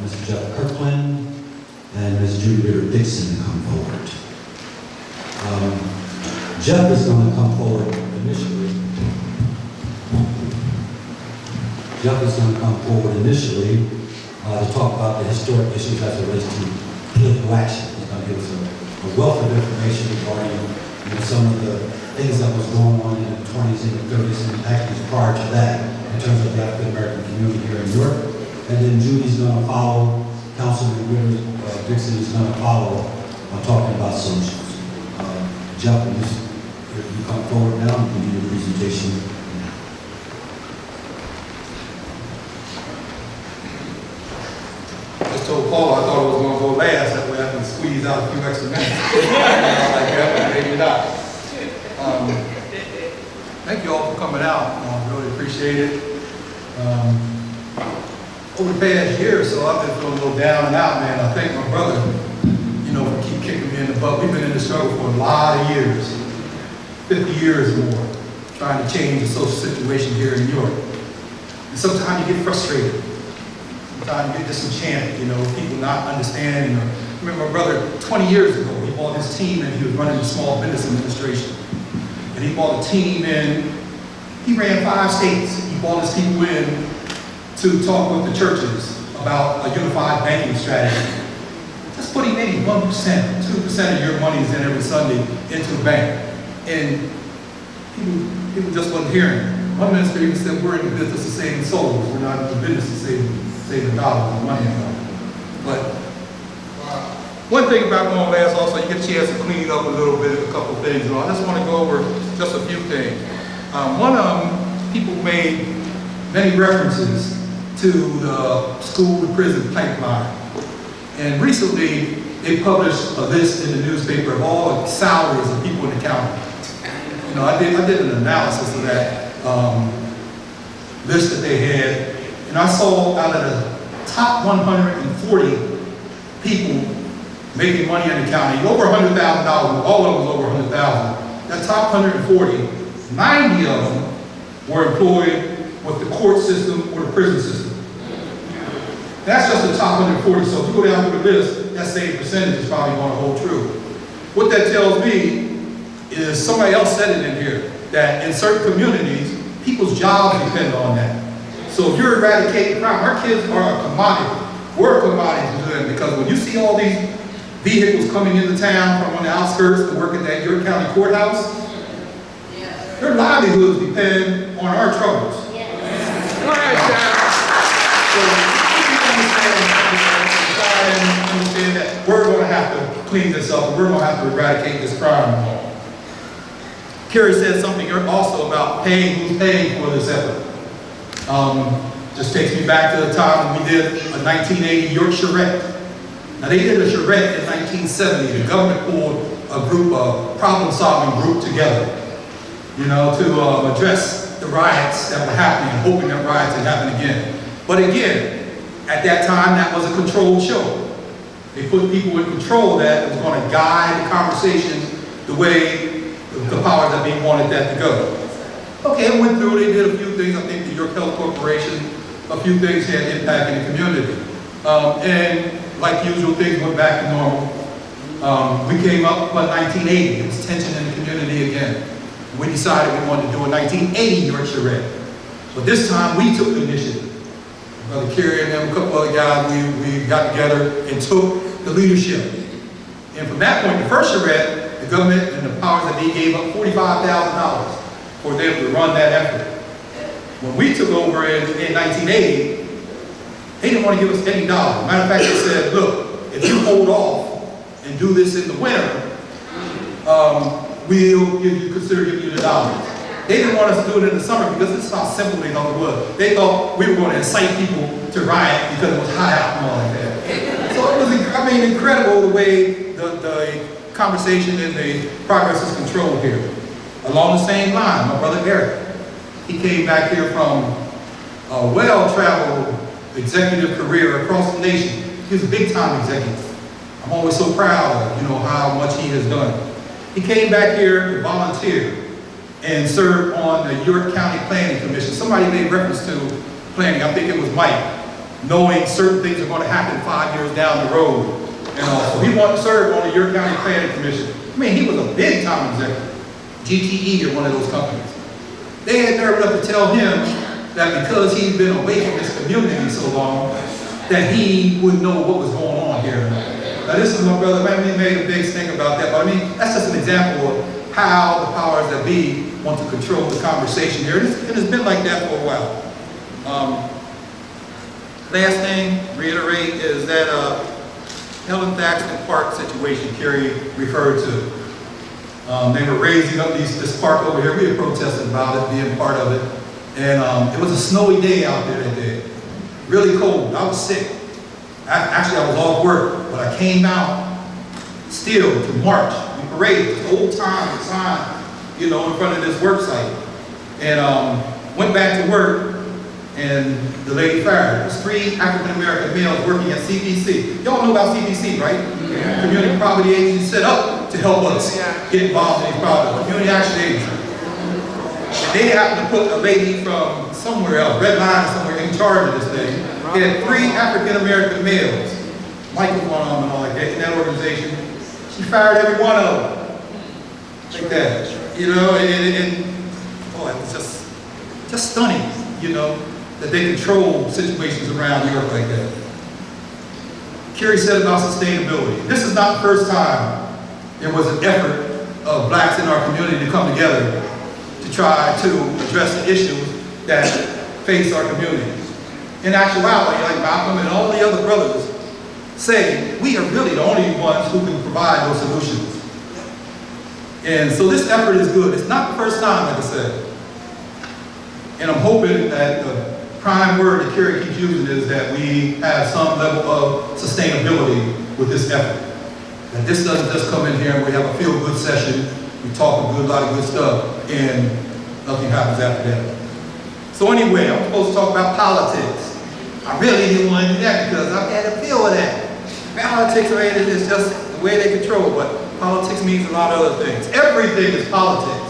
Mr. Jeff Kirkland and Ms. Judy Dixon to come forward. Jeff is going to come forward initially. Jeff is going to come forward initially to talk about the historic issues as it relates to political action. He's going to give us a wealth of information regarding some of the things that was going on in the 20s and the 30s and actually prior to that in terms of the African American community here in New York. And then Judy's going to follow, Councilman Dixon is going to follow talking about solutions. Jeff, you come forward now and give you the presentation. I told Paul I thought it was going to go last, that way I can squeeze out a few extra minutes. Like that, but maybe not. Thank you all for coming out. I really appreciate it. Over the past year or so, I've been feeling a little down and out, man. I thank my brother, for keep kicking me in the butt. We've been in the struggle for a lot of years, 50 years or more, trying to change the social situation here in New York. And sometimes you get frustrated. Sometimes you get disenchanted, people not understanding. I remember my brother 20 years ago, he bought his team and he was running the Small Business Administration. And he bought a team in, he ran 5 states. He bought his people in to talk with the churches about a unified banking strategy. Just putting maybe 1%, 2% of your money is in every Sunday into the bank. And people just wasn't hearing. One minister even said, we're in the business of saving souls. We're not in the business of saving dollars and money. But one thing about going last also, you get a chance to clean up a little bit of a couple of things. I just want to go over just a few things. One of them, people made many references to the school to prison pipeline. And recently, they published a list in the newspaper of all the salaries of people in the county. I did an analysis of that list that they had, and I saw out of the top 140 people making money in the county, over $100,000, all of them was over $100,000. That top 140, 90 of them were employed with the court system or the prison system. That's just the top 140, so if you go down through the list, that same percentage is probably going to hold true. What that tells me is, somebody else said it in here, that in certain communities, people's jobs depend on that. So if you're eradicating crime, our kids are a commodity. We're a commodity to them, because when you see all these vehicles coming into town from on the outskirts to work at that York County courthouse, their livelihoods depend on our troubles. All right, so understand that we're going to have to clean this up, and we're going to have to eradicate this crime. Kerry said something also about who's paying for this effort. Just takes me back to the time when we did a 1980 York charrette. Now they did a charrette in 1970. The government pulled a problem-solving group together, to address the riots that were happening, and hoping that riots would happen again. But again, at that time, that was a controlled show. They put people in control that was going to guide the conversation the way the powers that be wanted that to go. Okay, I went through, they did a few things. I think the York Health Corporation, a few things had impact in the community. And like usual, things went back to normal. We came up with 1980, there was tension in the community again. We decided we wanted to do a 1980 York charrette. But this time we took the initiative. Brother Kerry and them, a couple other guys, we got together and took the leadership. And from that point, the first charrette, the government and the powers that be gave up $45,000 for them to run that effort. When we took over in 1980, they didn't want to give us any dollars. Matter of fact, they said, look, if you hold off and do this in the winter, we'll consider giving you the dollars. They didn't want us to do it in the summer because this is how simple they thought it was. They thought we were going to incite people to riot because it was hot out and all like that. So it was, incredible the way the conversation and the progress is controlled here. Along the same line, my brother Eric, he came back here from a well-traveled executive career across the nation. He was a big-time executive. I'm always so proud of, how much he has done. He came back here to volunteer and served on the York County Planning Commission. Somebody made reference to planning, I think it was Mike. knowing certain things are going to happen 5 years down the road. And so he wanted to serve on the York County Planning Commission. I mean, he was a big time executive. GTE or one of those companies. They had nerve enough to tell him that because he'd been away from his community so long, that he wouldn't know what was going on here. Now this is my brother, man, we made a big thing about that, but I mean, that's just an example of how the powers that be want to control the conversation here, and it's been like that for a while. Last thing, reiterate, is that Helen Thaxton Park situation Kerry referred to. They were raising up this park over here. We had protested about it, being part of it. And it was a snowy day out there that day. Really cold. I was sick. Actually, I was off work, but I came out still to march and parade, this old time sign, you know, in front of this work site. And went back to work, and the lady fired. It was 3 African-American males working at CPC. Y'all know about CPC, right? Yeah. Community Property Agency set up to help us get involved in these problems. Community Action Agency. And they happened to put a lady from somewhere else, Red Line or somewhere, in charge of this thing. They had 3 African-American males. Mike was one of them and all like that in that organization. She fired every one of them. Like that. You know, and boy, it was just stunning, you know, that they control situations around New York like that. Kerry said about sustainability. This is not the first time there was an effort of blacks in our community to come together to try to address the issues that face our community. In actuality, like Malcolm and all the other brothers say, we are really the only ones who can provide those solutions. And so this effort is good. It's not the first time, like I said. And I'm hoping that the prime word that Kerry keeps using is that we have some level of sustainability with this effort. That this doesn't just come in here and we have a feel-good session, we talk a lot of good stuff, and nothing happens after that. So anyway, I'm supposed to talk about politics. I really didn't want to do that because I've had a feel of that. Politics, right, is just the way they control, but politics means a lot of other things. Everything is politics.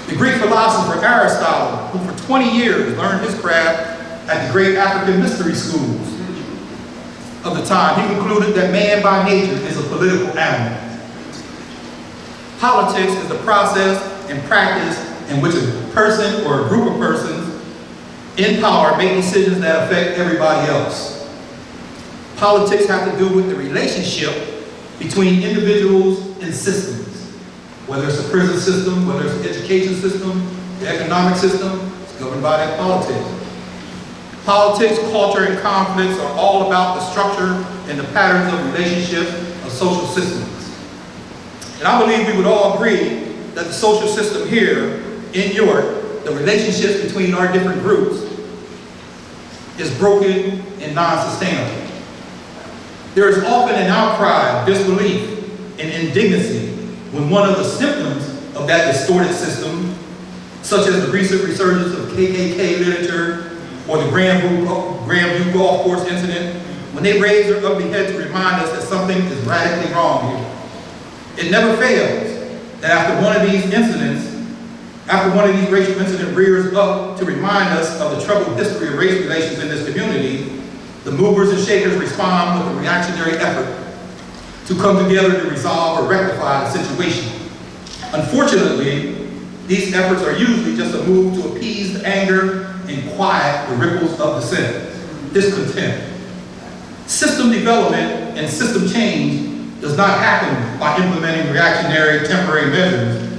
The Greek philosopher Aristotle, who for 20 years learned his craft at the great African mystery schools of the time, he concluded that man by nature is a political animal. Politics is the process and practice in which a person or a group of persons in power make decisions that affect everybody else. Politics have to do with the relationship between individuals and systems. Whether it's a prison system, whether it's an education system, the economic system, it's governed by that politics. Politics, culture, and conflicts are all about the structure and the patterns of relationships of social systems. And I believe we would all agree that the social system here in York, the relationships between our different groups, is broken and non-sustainable. There is often an outcry of disbelief and indignancy when one of the symptoms of that distorted system, such as the recent resurgence of KKK literature or the Grandview Golf Course incident, when they raise their ugly head to remind us that something is radically wrong here. It never fails that after one of these racial incidents rears up to remind us of the troubled history of race relations in this community, the movers and shakers respond with a reactionary effort to come together to resolve or rectify the situation. Unfortunately, these efforts are usually just a move to appease the anger and quiet the ripples of discontent. System development and system change does not happen by implementing reactionary temporary measures.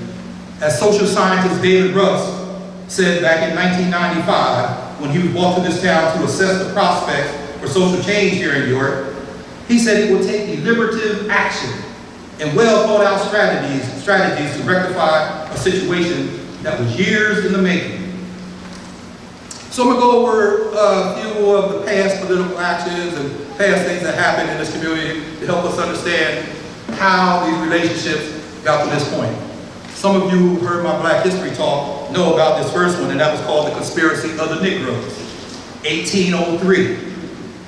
As social scientist David Russ said back in 1995, when he was brought to this town to assess the prospects for social change here in New York, he said it will take deliberative action and well thought out strategies to rectify a situation that was years in the making. So I'm going to go over a few of the past political actions and past things that happened in this community to help us understand how these relationships got to this point. Some of you who heard my Black History talk know about this first one, and that was called the Conspiracy of the Negroes, 1803.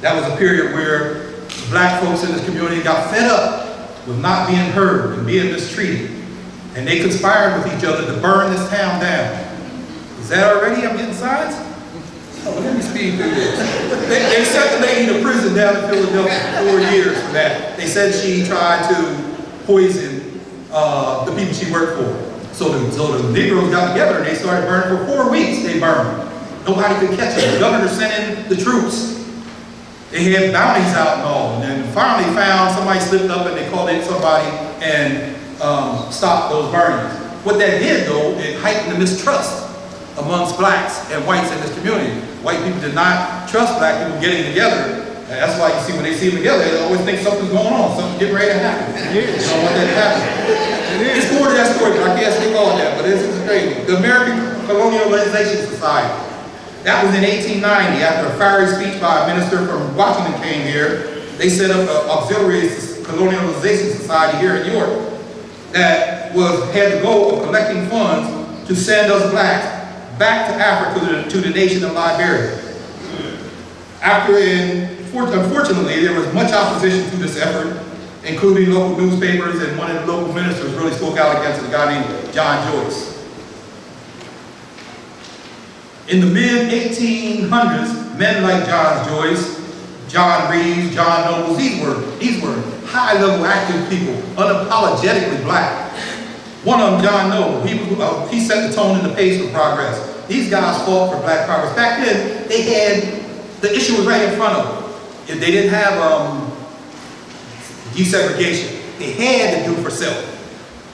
That was a period where black folks in this community got fed up with not being heard and being mistreated. And they conspired with each other to burn this town down. Is that already? I'm getting signs? Oh, let me speak see through this. They sent the lady to prison down in Philadelphia for 4 years for that. They said she tried to poison the people she worked for. So the Negroes got together and they started burning for 4 weeks. They burned. Nobody could catch them. The governor sent in the troops. They had bounties out and all. And then finally found somebody slipped up and they called in somebody and stopped those burnings. What that did though, it heightened the mistrust amongst blacks and whites in this community. White people did not trust black people getting together. And that's why you see when they see them together, they always think something's going on, something's getting ready to happen. They don't want that to happen. It's more to that story, but I can't speak all that, but this is crazy. The American Colonialization Society. That was in 1890, after a fiery speech by a minister from Washington came here. They set up an auxiliary colonialization society here in York that had the goal of collecting funds to send us blacks back to Africa, to the nation of Liberia. Unfortunately, there was much opposition to this effort, including local newspapers, and one of the local ministers really spoke out against it, a guy named John Joyce. In the mid-1800s, men like John Joyce, John Reeves, John Nobles, these were high-level active people, unapologetically black. One of them, John Noble, he set the tone and the pace for progress. These guys fought for black progress. Back then, the issue was right in front of them. If they didn't have desegregation, they had to do for self.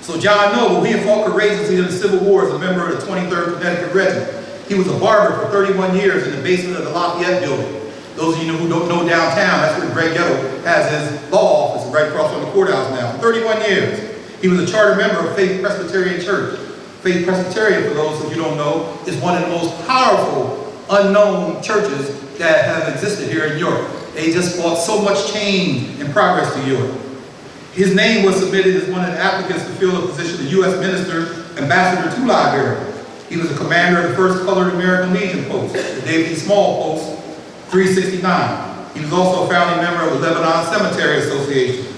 So John Noble, he had fought courageously in the Civil War as a member of the 23rd Connecticut Regiment. He was a barber for 31 years in the basement of the Lafayette building. Those of you who don't know downtown, that's where Greg Ghetto has his law office right across from the courthouse now. For 31 years. He was a charter member of Faith Presbyterian Church. Faith Presbyterian, for those of you who don't know, is one of the most powerful, unknown churches that have existed here in York. They just brought so much change and progress to York. His name was submitted as one of the applicants to fill the position of U.S. Minister, Ambassador to Liberia. He was a commander of the 1st Colored American Legion Post, the David E. Small Post, 369. He was also a founding member of the Lebanon Cemetery Association,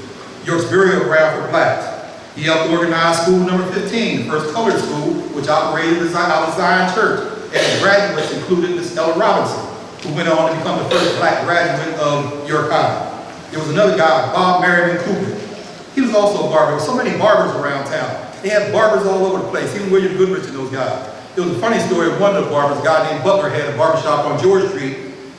York's burial ground for blacks. He helped organize School Number 15, the first colored school, which operated out of Zion Church, and his graduates included Miss Ella Robinson, who went on to become the first black graduate of York High. There was another guy, Bob Merriman Cooper. He was also a barber. There were so many barbers around town. They had barbers all over the place, even William Goodrich and those guys. There was a funny story of one of the barbers, a guy named Butler, had a barbershop on George Street,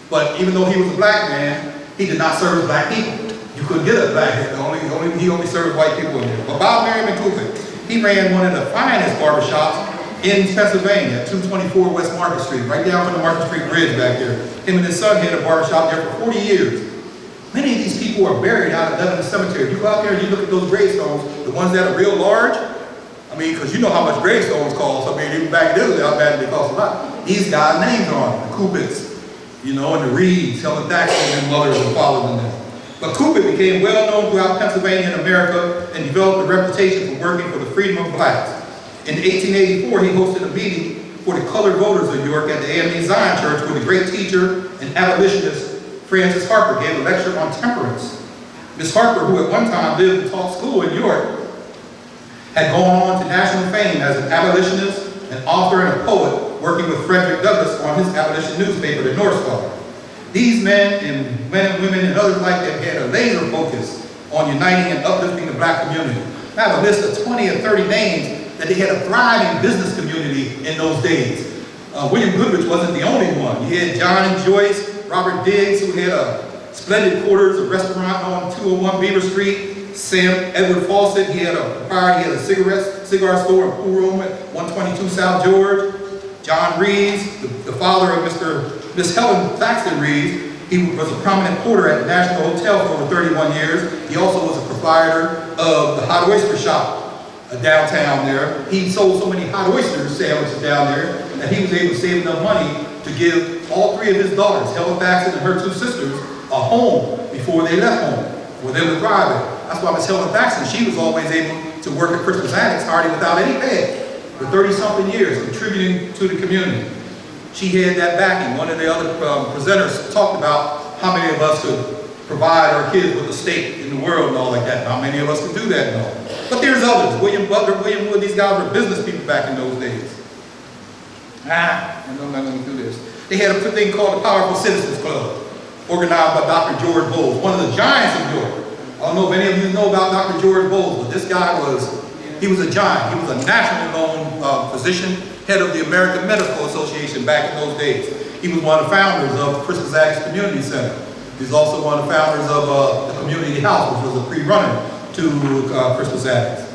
but even though he was a black man, he did not serve black people. You couldn't get a black man, he only served white people in there. But Bob Merriman Cooper, he ran one of the finest barbershops in Pennsylvania, 224 West Market Street, right down from the Market Street Bridge back there. Him and his son had a barbershop there for 40 years. Many of these people are buried out at Lebanon Cemetery. You go out there and you look at those gravestones, the ones that are real large, I mean, because you know how much gravestones cost. I mean, even back in Italy, how bad they cost a lot. These guys' names are on them, the Cupits, you know, and the Reeds, Helen Thaxton and mothers and fathers in there. But Cupid became well known throughout Pennsylvania and America and developed a reputation for working for the freedom of blacks. In 1884, he hosted a meeting for the colored voters of York at the AME Zion Church, where the great teacher and abolitionist Frances Harper gave a lecture on temperance. Miss Harper, who at one time lived and taught school in York, had gone on to national fame as an abolitionist, an author, and a poet, working with Frederick Douglass on his abolition newspaper, the North Star. These men and women and others like them had a laser focus on uniting and uplifting the black community. I have a list of 20 or 30 names that they had a thriving business community in those days. William Goodrich wasn't the only one. You had John and Joyce, Robert Diggs, who had a splendid quarters, a restaurant on 201 Beaver Street. Sam Edward Fawcett, he had a proprietor, he had a cigar store and pool room at 122 South George. John Reeves, the father of Miss Helen Thaxton Reeves, he was a prominent porter at the National Hotel for over 31 years. He also was a proprietor of the hot oyster shop downtown there. He sold so many hot oyster sandwiches down there that he was able to save enough money to give all 3 of his daughters, Helen Thaxton and her 2 sisters, a home before they left home, where they were thriving. That's why Miss Helen Thaxton, she was always able to work at Christmas Annex hardly without any pay for 30-something years, contributing to the community. She had that backing. One of the other presenters talked about how many of us could provide our kids with a stake in the world and all like that. How many of us could do that and all. But there's others. William Butler, William Wood, these guys were business people back in those days. I'm not going to do this. They had a thing called the Powerful Citizens Club, organized by Dr. George Bowles, one of the giants of York. I don't know if any of you know about Dr. George Bowles, but this guy he was a giant. He was a nationally known physician, head of the American Medical Association back in those days. He was one of the founders of Christmas Addicts Community Center. He's also one of the founders of the Community House, which was a pre-runner to Christmas Addicts.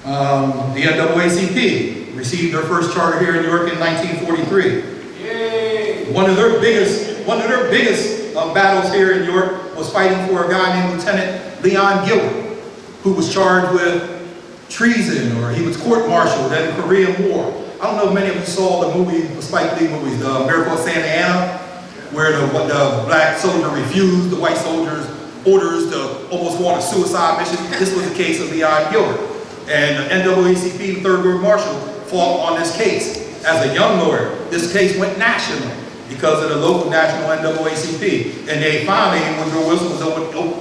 The NAACP received their first charter here in New York in 1943. Yay. One of their biggest battles here in New York was fighting for a guy named Lieutenant Leon Gilbert, who was charged with treason, or he was court-martialed in the Korean War. I don't know if many of you saw the Spike Lee movies, The Miracle of Santa Ana, where the black soldier refused the white soldier's orders to almost go on a suicide mission. This was the case of Leon Gilbert. And the NAACP, the Third Ward Marshal, fought on this case. As a young lawyer, this case went national because of the local national NAACP. And they finally, Woodrow Wilson was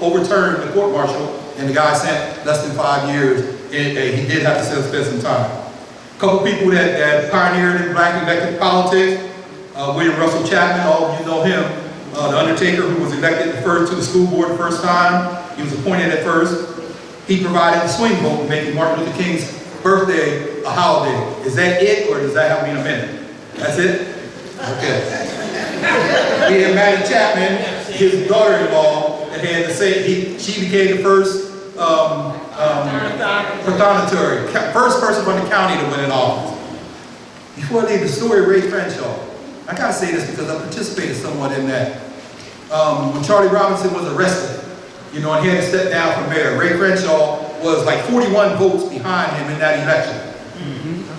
overturned the court-martial, and the guy sent less than 5 years. He did have to spend some time. A couple people that pioneered in black elected politics, William Russell Chapman, all of you know him, the Undertaker, who was elected to the school board the first time. He was appointed at first. He provided the swing vote, making Martin Luther King's birthday a holiday. Is that it, or does that have to be in a minute? That's it? Okay. He had Maddie Chapman, his daughter-in-law, and had to say she became the first prothonotary, first person from the county to win an office. Before I leave the story of Ray Crenshaw, I gotta say this because I participated somewhat in that. When Charlie Robinson was arrested, and he had to step down from mayor, Ray Crenshaw was like 41 votes behind him in that election.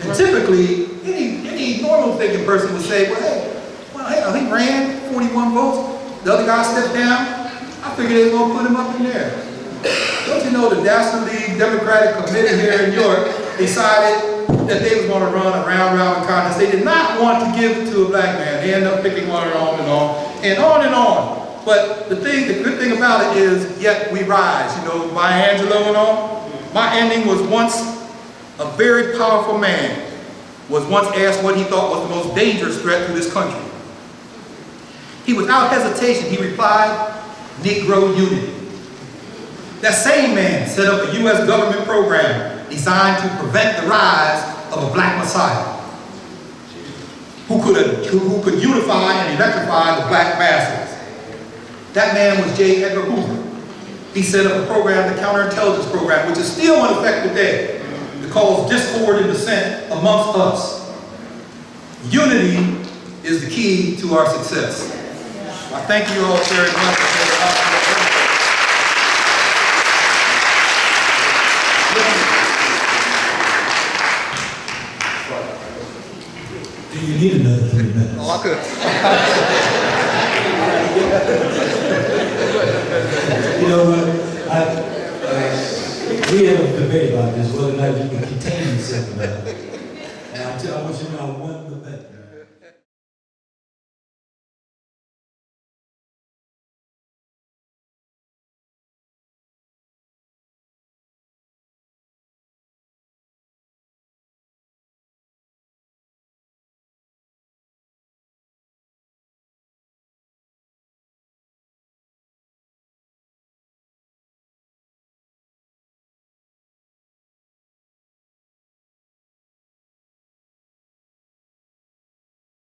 And typically, any normal thinking person would say, well, he ran 41 votes, the other guy stepped down, I figured they were gonna put him up in there. Don't you know the Dastardly Democratic Committee here in New York decided that they was going to run a round-robin contest. They did not want to give it to a black man. They ended up picking one and on and on and on and on. But the good thing about it is, yet we rise. Maya Angelou and all. My ending was once a very powerful man was once asked what he thought was the most dangerous threat to this country. He, without hesitation, he replied, Negro unity. That same man set up a U.S. government program designed to prevent the rise of a black messiah who could unify and electrify the black masses. That man was J. Edgar Hoover. He set up a program, the counterintelligence program, which is still in effect today, to cause discord and dissent amongst us. Unity is the key to our success. I thank you all very much. Do you need another 3 minutes? Oh, I could. You know what? We have a debate about this, whether or not you can contain yourself or not. And I want you to know,